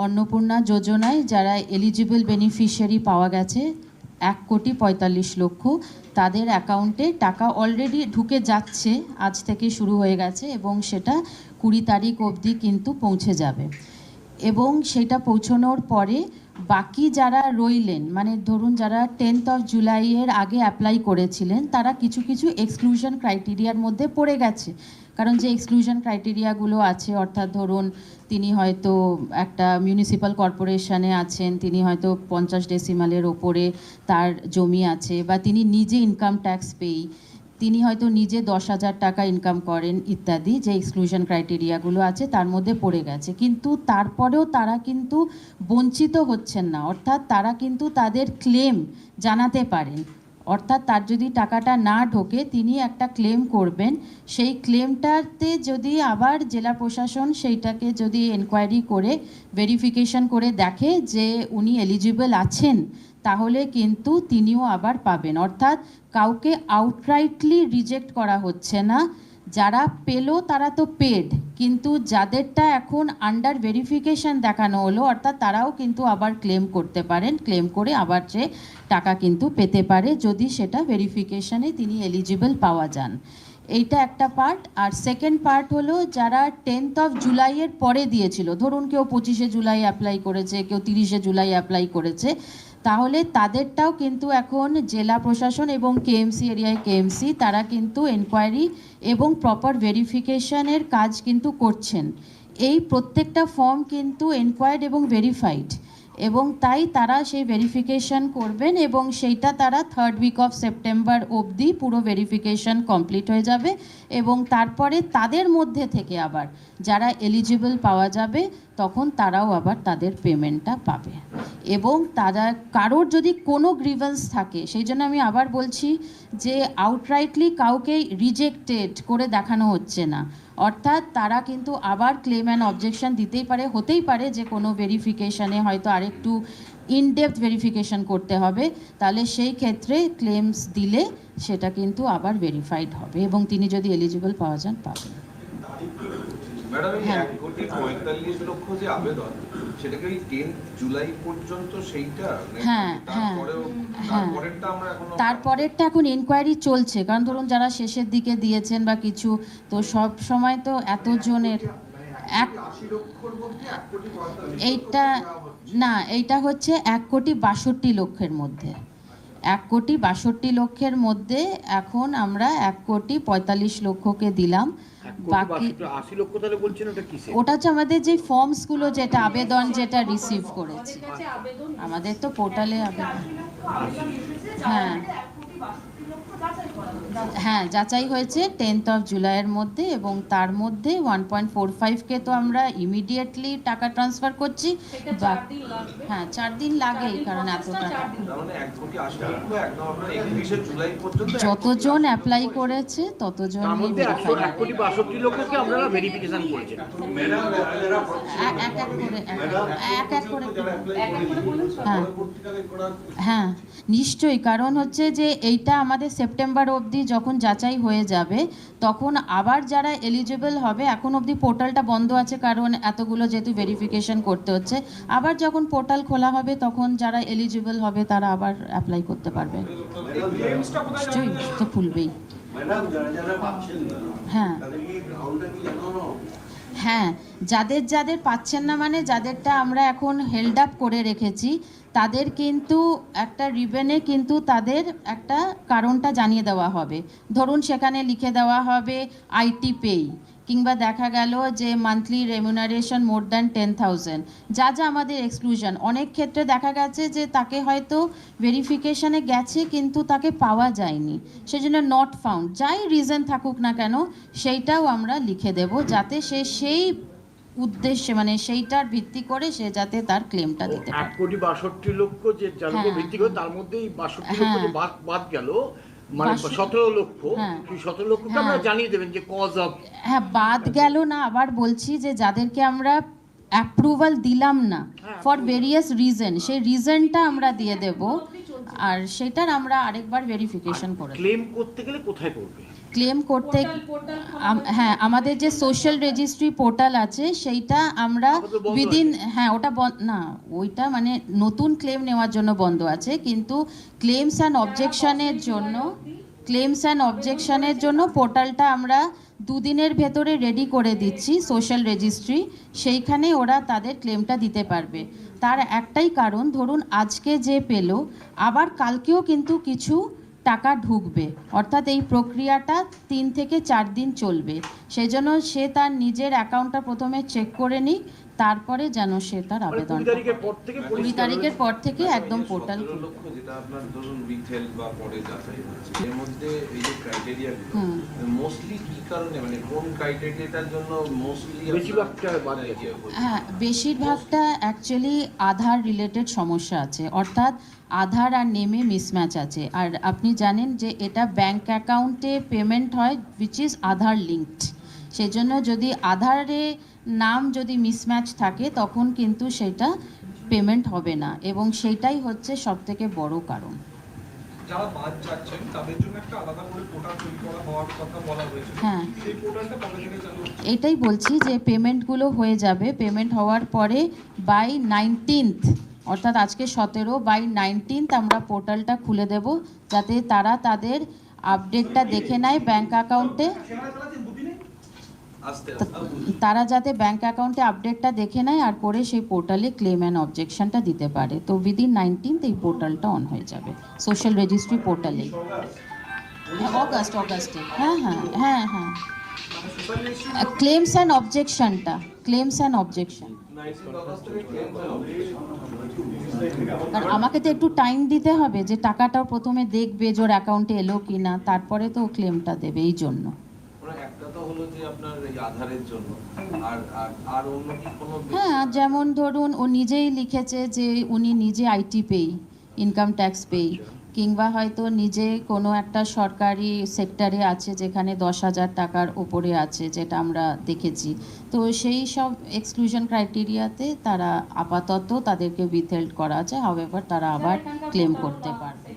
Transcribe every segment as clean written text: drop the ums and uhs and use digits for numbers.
অন্নপূর্ণা যোজনায় যারা eligible beneficiary পাওয়া গেছে 1,45,00,000 তাদের অ্যাকাউন্টে টাকা অলরেডি ঢুকে যাচ্ছে, আজ থেকে শুরু হয়ে গেছে এবং সেটা 20 তারিখ অবধি কিন্তু পৌঁছে যাবে। এবং সেটা পৌঁছানোর পরে বাকি যারা রইলেন, মানে ধরুন যারা 10th of জুলাইয়ের আগে অ্যাপ্লাই করেছিলেন তারা কিছু কিছু এক্সক্লুশন ক্রাইটেরিয়ার মধ্যে পড়ে গেছে। কারণ যে এক্সক্লুশন ক্রাইটেরিয়াগুলো আছে, অর্থাৎ ধরুন তিনি হয়তো একটা মিউনিসিপ্যাল কর্পোরেশনে আছেন, তিনি হয়তো 50 ডেসিমালের ওপরে তার জমি আছে, বা তিনি নিজে ইনকাম ট্যাক্স পেই, তিনি হয়তো নিজে 10,000 টাকা ইনকাম করেন ইত্যাদি, যে এক্সক্লুশন ক্রাইটেরিয়াগুলো আছে তার মধ্যে পড়ে গেছে। কিন্তু তারপরেও তারা কিন্তু বঞ্চিত হচ্ছেন না, অর্থাৎ তারা কিন্তু তাদের ক্লেম জানাতে পারেন। অর্থাৎ তার যদি টাকাটা না ঢোকে তিনি একটা ক্লেম করবেন, সেই ক্লেমটাতে যদি আবার জেলা প্রশাসন সেইটাকে যদি এনকোয়ারি করে ভেরিফিকেশন করে দেখে যে উনি এলিজিবল আছেন, তাহলে কিন্তু তিনিও আবার পাবেন। অর্থাৎ কাউকে আউটরাইটলি রিজেক্ট করা হচ্ছে না। যারা পেলো তারা তো পেড, কিন্তু যাদেরটা এখন আন্ডার ভেরিফিকেশন দেখানো হলো, অর্থাৎ তারাও কিন্তু আবার ক্লেম করতে পারেন, ক্লেম করে আবার যে টাকা কিন্তু পেতে পারে যদি সেটা ভেরিফিকেশনে তিনি এলিজিবল পাওয়া যান। এইটা একটা পার্ট। আর সেকেন্ড পার্ট হলো যারা 10th of জুলাইয়ের পরে দিয়েছিল, ধরুন কেউ 25শে জুলাই অ্যাপ্লাই করেছে, কেউ 30শে জুলাই অ্যাপ্লাই করেছে, তাহলে তাদেরটাও কিন্তু এখন জেলা প্রশাসন এবং কেএমসি এরিয়ায় কেএমসি তারা কিন্তু এনকোয়ারি এবং প্রপার ভেরিফিকেশনের কাজ কিন্তু করছেন। এই প্রত্যেকটা ফর্ম কিন্তু এনকোয়ার্ড এবং ভেরিফাইড, এবং তাই তারা সেই ভেরিফিকেশন করবেন এবং সেইটা তারা 3rd week of সেপ্টেম্বর অবধি পুরো ভেরিফিকেশন কমপ্লিট হয়ে যাবে। এবং তারপরে তাদের মধ্যে থেকে আবার যারা এলিজিবল পাওয়া যাবে তখন তারাও আবার তাদের পেমেন্টটা পাবে। এবং তারা কারোর যদি কোনো গ্রিভেন্স থাকে, সেই জন্য আমি আবার বলছি যে আউটরাইটলি কাউকে রিজেক্টেড করে দেখানো হচ্ছে না, অর্থাৎ তারা কিন্তু আবার ক্লেম অ্যান্ড অবজেকশন দিতেই পারে। হতেই পারে যে কোনো ভেরিফিকেশানে হয়তো আরেকটু ইনডেপথ ভেরিফিকেশন করতে হবে, তাহলে সেই ক্ষেত্রে ক্লেমস দিলে সেটা কিন্তু আবার ভেরিফাইড হবে এবং তিনি যদি এলিজিবল পাওয়া যান পাবেন। ম্যাডাম, এই 1,45,00,000 যে আবেদন, সেটা কি 10th জুলাই পর্যন্ত সেইটা? হ্যাঁ হ্যাঁ হ্যাঁ, তারপরেরটা এখন এনকোয়ারি চলছে। কারণ ধরুন যারা শেষের দিকে দিয়েছেন বা কিছু, তো সব সময় তো এতজনের এইটা না, এইটা হচ্ছে 1,62,00,000 মধ্যে, 1,62,00,000 মধ্যে এখন আমরা 1,45,00,000কে দিলাম। বাকি 80 লক্ষ তাহলে বলছেন ওটা কিসে? ওটা হচ্ছে আমাদের যে ফর্মসগুলো, যেটা আবেদন যেটা রিসিভ করেছি আমাদের তো পোর্টালে আবেদন। হ্যাঁ হ্যাঁ, যাচাই হয়েছে 10th of জুলাইয়ের মধ্যে, এবং তার মধ্যে 1.45K তো আমরা ইমিডিয়েটলি টাকা ট্রান্সফার করছি। হ্যাঁ, 4 দিন লাগে, কারণ এত টাকা যতজন অ্যাপ্লাই করেছে ততজনই ভেরিফাই হবে। 1,62,00,000কে আপনারা ভেরিফিকেশন করেছেন? এক এক করে হ্যাঁ হ্যাঁ নিশ্চয়ই, কারণ হচ্ছে যে এইটা আমাদের সেপ্টেম্বর অবধি যখন যাচাই হয়ে যাবে তখন আবার যারা এলিজিবল হবে, এখন অবধি পোর্টালটা বন্ধ আছে কারণ এতগুলো যেহেতু ভেরিফিকেশন করতে হচ্ছে, আবার যখন পোর্টাল খোলা হবে তখন যারা এলিজিবল হবে তারা আবার অ্যাপ্লাই করতে পারবে। নিশ্চয়ই তো খুলবেই। হ্যাঁ হ্যাঁ, যাদের যাদের পাচ্ছেন না, মানে যাদেরটা আমরা এখন হেল্ড আপ করে রেখেছি, তাদের কিন্তু একটা রিবেনে কিন্তু তাদের একটা কারণটা জানিয়ে দেওয়া হবে। ধরুন সেখানে লিখে দেওয়া হবে আইটি পেই, কিংবা দেখা গেল যে মান্থলি রেমুনারেশন মোর দ্যান 10,000, যা যা আমাদের এক্সক্লুশন। অনেক ক্ষেত্রে দেখা গেছে যে তাকে হয়তো ভেরিফিকেশানে গেছে কিন্তু তাকে পাওয়া যায়নি, সেজন্য নট ফাউন্ড, যাই রিজন থাকুক না কেন সেইটাও আমরা লিখে দেব, যাতে সে সেই উদ্দেশ্যে, মানে সেইটার ভিত্তি করে সে যাতে তার ক্লেমটা দিতে পারে। 1,62,00,000 যে যার উপর ভিত্তি করে, তার মধ্যে এই 62,00,000 যে বাদ গেল, মানে 17 লক্ষ, সেই 17 লক্ষকে আমরা জানিয়ে দেবেন যে কজ অফ। হ্যাঁ, বাদ গেল না, আবার বলছি যে যাদেরকে আমরা অ্যাপ্রুভাল দিলাম না ফর ভেরিয়াস রিজন, সেই রিজনটা আমরা দিয়ে দেব, আর সেটার আমরা আরেকবার ভেরিফিকেশন করে। ক্লেম করতে গেলে কোথায় করবে? ক্লেম করতে হ্যাঁ, আমাদের যে সোশ্যাল রেজিস্ট্রি পোর্টাল আছে সেইটা আমরা আমাদের বন্ধ উইদিন, আছে। হ্যাঁ ওটা না ওইটা মানে নতুন ক্লেম নেওয়ার জন্য বন্ধ আছে, কিন্তু ক্লেমস অ্যান্ড অবজেকশনের জন্য পোর্টালটা আমরা দুদিনের ভেতরে রেডি করে দিচ্ছি সোশ্যাল রেজিস্ট্রি, সেইখানে ওরা তাদের ক্লেমটা দিতে পারবে। তার একটাই কারণ, ধরুন আজকে যে পেলো আবার কালকেও কিন্তু কিছু টাকা ঢুকবে, অর্থাৎ এই প্রক্রিয়াটা 3 থেকে 4 দিন চলবে। সেই জন্য সে তার নিজের অ্যাকাউন্টটা প্রথমে চেক করে নিক, তারপরে যেন সে তার মানে আবেদন 20 তারিখের পর থেকে 20 তারিখের পর থেকে একদম পোর্টাল 17 লক্ষ যেটা আপনার ধরুন রিটেল বা পরে যাচাই হচ্ছে, এর মধ্যে এই যে ক্রাইটেরিয়া মোস্টলি কি কারণে, মানে কোন ক্রাইটেরিয়াটার জন্য মোস্টলি বেশিরভাগটা বাদ গেছে। হ্যাঁ, বেশিরভাগটা অ্যাকচুয়ালি আধার রিলেটেড সমস্যা আছে, অর্থাৎ আধার আর নেমে মিসম্যাচ আছে। আর আপনি জানেন যে এটা ব্যাংক অ্যাকাউন্টে পেমেন্ট হয় উইচ ইজ আধার লিঙ্কড, সেজন্য যদি আধারে নাম যদি মিসম্যাচ থাকে তখন কিন্তু সেটা পেমেন্ট হবে না, এবং সেইটাই হচ্ছে সবথেকে বড় কারণ। যারা বাদ যাচ্ছেন তাদের জন্য একটা আলাদা করে পোর্টাল তৈরি করা হওয়ার কথা বলা হয়েছে। হ্যাঁ, সেই পোর্টালটা কবে থেকে চালু হচ্ছে? এটাই বলছি যে পেমেন্টগুলো হয়ে যাবে, পেমেন্ট হওয়ার পরে বাই 19th, অর্থাৎ আজকে 17, বাই 19th আমরা পোর্টালটা খুলে দেব, যাতে তারা তাদের আপডেটটা দেখে নেয় ব্যাংক অ্যাকাউন্টে, তারা যাতে ব্যাংক অ্যাকাউন্টে আপডেটটা দেখে নেয় আর করে সেই পোর্টালে ক্লেম অ্যান্ড অবজেকশনটা দিতে পারে। তো উইদিন 19th এই পোর্টালটা অন হয়ে যাবে সোশ্যাল রেজিস্ট্রি পোর্টালে। অগাস্টে হ্যাঁ হ্যাঁ হ্যাঁ হ্যাঁ, ক্লেমস অ্যান্ড অবজেকশন। আর আমাকে তো একটু টাইম দিতে হবে, যে টাকাটাও প্রথমে দেখবে যে ওর অ্যাকাউন্টে এলো কি না, তারপরে তো ক্লেমটা দেবে, এই জন্য। একটা তো হলো যে আপনার এই আধারের জন্য, আর আর অন্য কি কোনো হ্যাঁ, যেমন ধরুন ও নিজেই লিখেছে যে উনি নিজে আইটি পেই, ইনকাম ট্যাক্স পেই, কিংবা হয়তো নিজে কোনো একটা সরকারি সেক্টরে আছে যেখানে 10,000 টাকার ওপরে আছে, যেটা আমরা দেখেছি। তো সেই সব এক্সক্লুশন ক্রাইটেরিয়াতে তারা আপাতত তাদেরকে উইথহেল্ড করা আছে, হাউএভার তারা আবার ক্লেম করতে পারবে।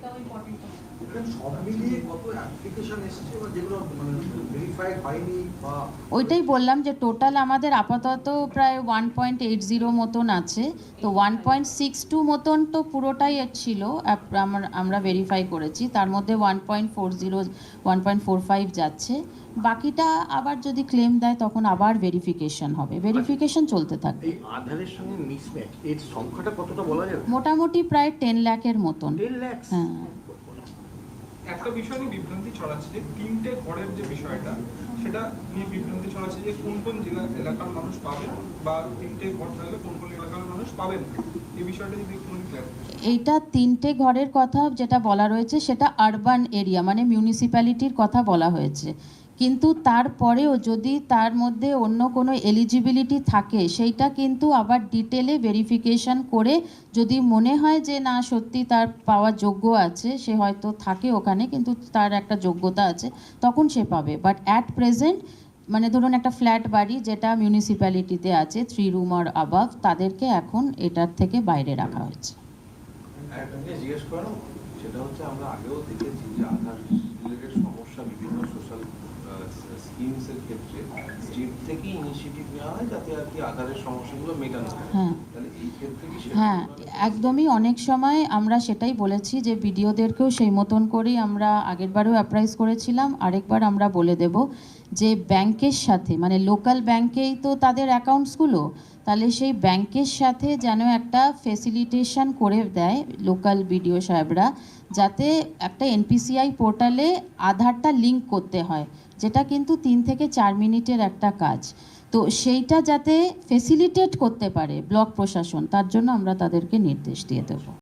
সব মিলিয়ে কত অ্যাপ্লিকেশন এসেছে বা যেগুলো মানে ভেরিফাই হয়নি বা ওইটাই বললাম যে টোটাল আমাদের আপাতত প্রায় 1.80 মতন আছে, তো 1.62 মতন তো পুরোটাই ছিল আমরা ভেরিফাই করেছি, তার মধ্যে 1.40 1.45 যাচ্ছে, বাকিটা আবার যদি ক্লেম দেয় তখন আবার ভেরিফিকেশন হবে, ভেরিফিকেশন চলতে থাকবে। এই আধারের সঙ্গে মিসম্যাচ এর সংখ্যাটা কতটা বলা যাবে? মোটামুটি প্রায় 10 লাখের মতন। 10 লাখ? হ্যাঁ, একটা বিষয় নিয়ে বিভ্রান্তি ছড়াচ্ছে যে 3টে ঘরের যে বিষয়টা, সেটা নিয়ে বিভ্রান্তি ছড়াচ্ছে যে কোন কোন এলাকার মানুষ পাবেন, বা 3টে ঘর থাকলে কোন কোন এলাকার মানুষ পাবেন না। এই বিষয়টা যদি একটু ক্লিয়ার। এইটা 3টে ঘরের কথা যেটা বলা রয়েছে সেটা আরবান এরিয়া মানে মিউনিসিপ্যালিটির কথা বলা হয়েছে, কিন্তু তারপরেও যদি তার মধ্যে অন্য কোনো এলিজিবিলিটি থাকে সেইটা কিন্তু আবার ডিটেলে ভেরিফিকেশন করে যদি মনে হয় যে না সত্যি তার পাওয়ার যোগ্য আছে, সে হয়তো থাকে ওখানে কিন্তু তার একটা যোগ্যতা আছে, তখন সে পাবে। বাট অ্যাট প্রেজেন্ট মানে ধরুন একটা ফ্ল্যাট বাড়ি যেটা মিউনিসিপ্যালিটিতে আছে 3 রুম আর অ্যাবাভ, তাদেরকে এখন এটার থেকে বাইরে রাখা হয়েছে। একটা জিনিস জিজ্ঞেস করো, সেটা হচ্ছে আমরা আগেও দেখেছি যে আধার রিলেটেড সমস্যা বিভিন্ন সোশ্যাল স্কিমস এর ক্ষেত্রে স্টেট থেকে ইনিশিয়েটিভ নেওয়া হয় যাতে আর কি আধারের সমস্যাগুলো মেটানো হয়। হ্যাঁ তাহলে এই ক্ষেত্রে কি হ্যাঁ, একদমই, অনেক সময় আমরা সেটাই বলেছি যে বিডিওদেরকেও সেই মতন করেই আমরা আগেরবারও অ্যাপ্রাইজ করেছিলাম, আরেকবার আমরা বলে দেব যে ব্যাংকের সাথে মানে লোকাল ব্যাংকেই তো তাদের অ্যাকাউন্টসগুলো, তাহলে সেই ব্যাংকের সাথে যেন একটা ফেসিলিটেশন করে দেয় লোকাল বিডিও সাহেবরা, যাতে একটা এনপিসিআই পোর্টালে আধারটা লিঙ্ক করতে হয়, যেটা কিন্তু 3 থেকে 4 মিনিটের একটা কাজ। তো সেইটা যাতে ফেসিলিটেট করতে পারে ব্লক প্রশাসন, তার জন্য আমরা তাদেরকে নির্দেশ দিয়ে দেবো।